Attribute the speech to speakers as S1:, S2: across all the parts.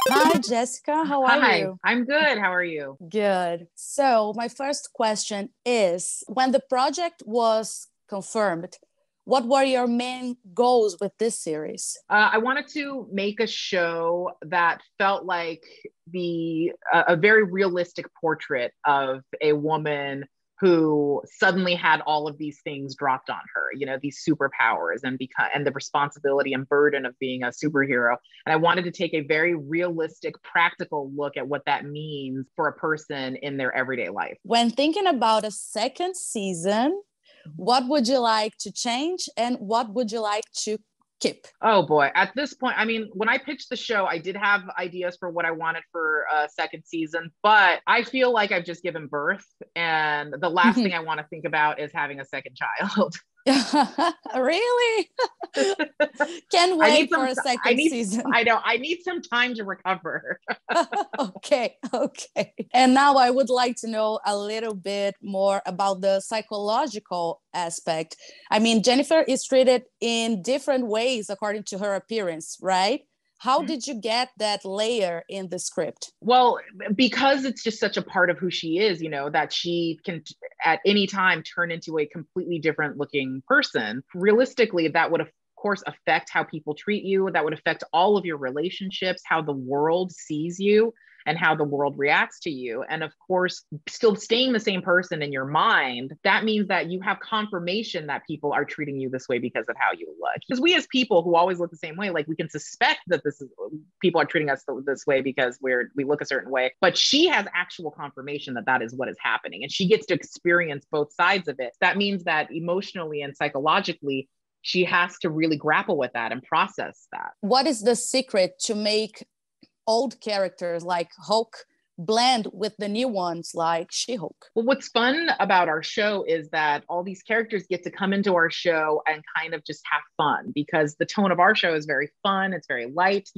S1: Hi, Jessica. How are
S2: Hi,
S1: you?
S2: I'm good. How are you?
S1: Good. So, my first question is, when the project was confirmed, what were your main goals with this series?
S2: I wanted to make a show that felt like the a very realistic portrait of a woman who suddenly had all of these things dropped on her, these superpowers and the responsibility and burden of being a superhero. And I wanted to take a very realistic, practical look at what that means for a person in their everyday life.
S1: When thinking about a second season, what would you like to change and what would you like to keep?
S2: Oh boy. At this point, I mean, when I pitched the show, I did have ideas for what I wanted for a second season, but I feel like I've just given birth. And the last thing I want to think about is having a second child.
S1: Really? Can't
S2: I need
S1: wait for
S2: some,
S1: a
S2: I
S1: second
S2: need,
S1: season.
S2: I know, I need some time to recover.
S1: Okay, okay. And now I would like to know a little bit more about the psychological aspect. I mean, Jennifer is treated in different ways according to her appearance, right? How did you get that layer in the script?
S2: Well, because it's just such a part of who she is, that she can at any time turn into a completely different looking person. Realistically, that would of course affect how people treat you. That would affect all of your relationships, how the world sees you and how the world reacts to you. And of course, still staying the same person in your mind, that means that you have confirmation that people are treating you this way because of how you look. Because we as people who always look the same way, like we can suspect that this is people are treating us this way because we look a certain way. But she has actual confirmation that that is what is happening. And she gets to experience both sides of it. That means that emotionally and psychologically, she has to really grapple with that and process that.
S1: What is the secret to make old characters like Hulk blend with the new ones like She-Hulk?
S2: Well, what's fun about our show is that all these characters get to come into our show and kind of just have fun because the tone of our show is very fun. It's very light,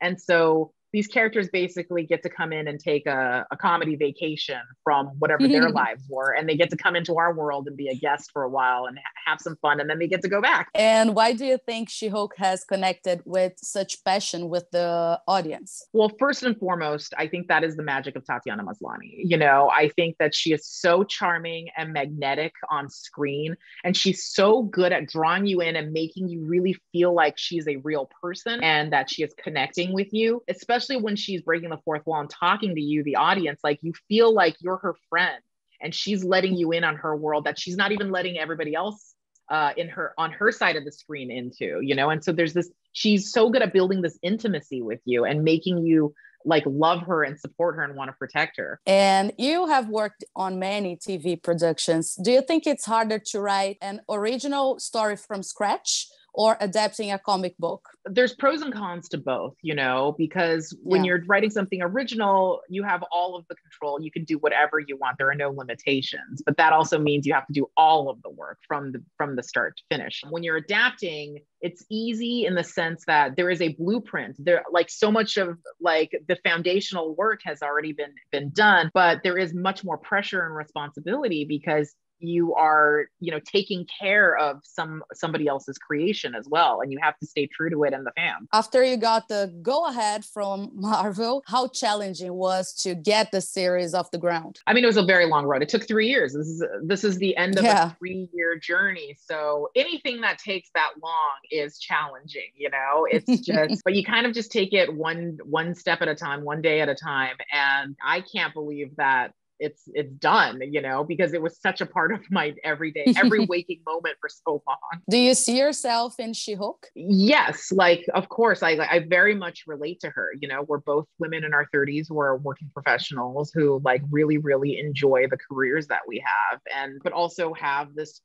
S2: and so these characters basically get to come in and take a comedy vacation from whatever their lives were. And they get to come into our world and be a guest for a while and have some fun. And then they get to go back.
S1: And why do you think She-Hulk has connected with such passion with the audience?
S2: Well, first and foremost, I think that is the magic of Tatiana Maslany. I think that she is so charming and magnetic on screen. And she's so good at drawing you in and making you really feel like she's a real person and that she is connecting with you, especially when she's breaking the fourth wall and talking to you, the audience, like you feel like you're her friend and she's letting you in on her world that she's not even letting everybody else on her side of the screen into, and so there's this, she's so good at building this intimacy with you and making you like love her and support her and want to protect her.
S1: And you have worked on many TV productions. Do you think it's harder to write an original story from scratch or adapting a comic book?
S2: There's pros and cons to both, because when you're writing something original, you have all of the control. You can do whatever you want. There are no limitations, but that also means you have to do all of the work from the start to finish. When you're adapting, it's easy in the sense that there is a blueprint. There, like so much of like the foundational work has already been done, but there is much more pressure and responsibility because you are taking care of somebody else's creation as well, and you have to stay true to it and the fans.
S1: After you got the go-ahead from Marvel, how challenging was to get the series off the ground?
S2: I mean, it was a very long road. It took 3 years. This is the end of a 3-year journey, so anything that takes that long is challenging. It's just but you kind of just take it one step at a time, one day at a time, and I can't believe that it's done, because it was such a part of my every waking moment for so long.
S1: Do you see yourself in She-Hulk?
S2: Yes, like of course, I very much relate to her. We're both women in our 30s. We're working professionals who like really, really enjoy the careers that we have, but also have this,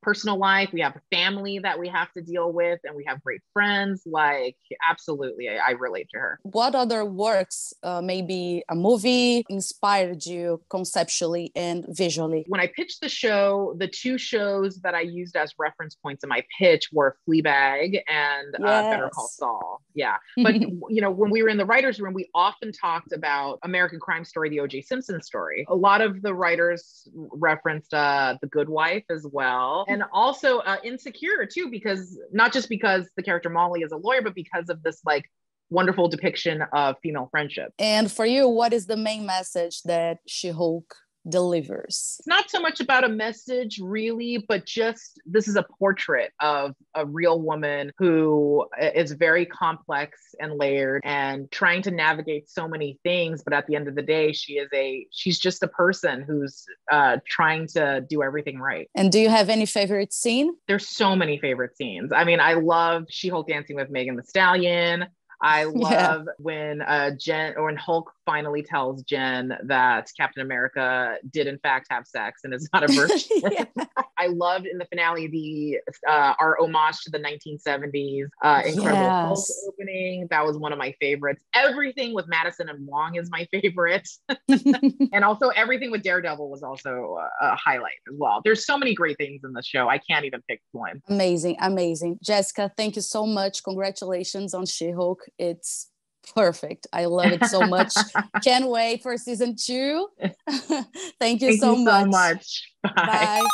S2: personal life. We have a family that we have to deal with, and we have great friends. Like, absolutely, I relate to her.
S1: What other works, maybe a movie, inspired you conceptually and visually?
S2: When I pitched the show, the two shows that I used as reference points in my pitch were Fleabag and Better Call Saul. Yeah. But, when we were in the writer's room, we often talked about American Crime Story, the O.J. Simpson story. A lot of the writers referenced The Good Wife as well. And also Insecure too, because not just because the character Molly is a lawyer, but because of this like wonderful depiction of female friendship.
S1: And for you, what is the main message that She-Hulk delivers?
S2: It's not so much about a message really, but just this is a portrait of a real woman who is very complex and layered and trying to navigate so many things. But at the end of the day, she's just a person who's trying to do everything right.
S1: And do you have any favorite scene?
S2: There's so many favorite scenes. I mean, I love She-Hulk dancing with Megan Thee Stallion. I love when when Hulk finally tells Jen that Captain America did in fact have sex and is not a virgin. I loved in the finale our homage to the 1970s Incredible Hulk opening. That was one of my favorites. Everything with Madison and Wong is my favorite. And also everything with Daredevil was also a highlight as well. There's so many great things in the show. I can't even pick one.
S1: Amazing, amazing. Jessica, thank you so much. Congratulations on She-Hulk. It's perfect. I love it so much. Can't wait for season 2. Thank you so much.
S2: Bye.
S1: Bye.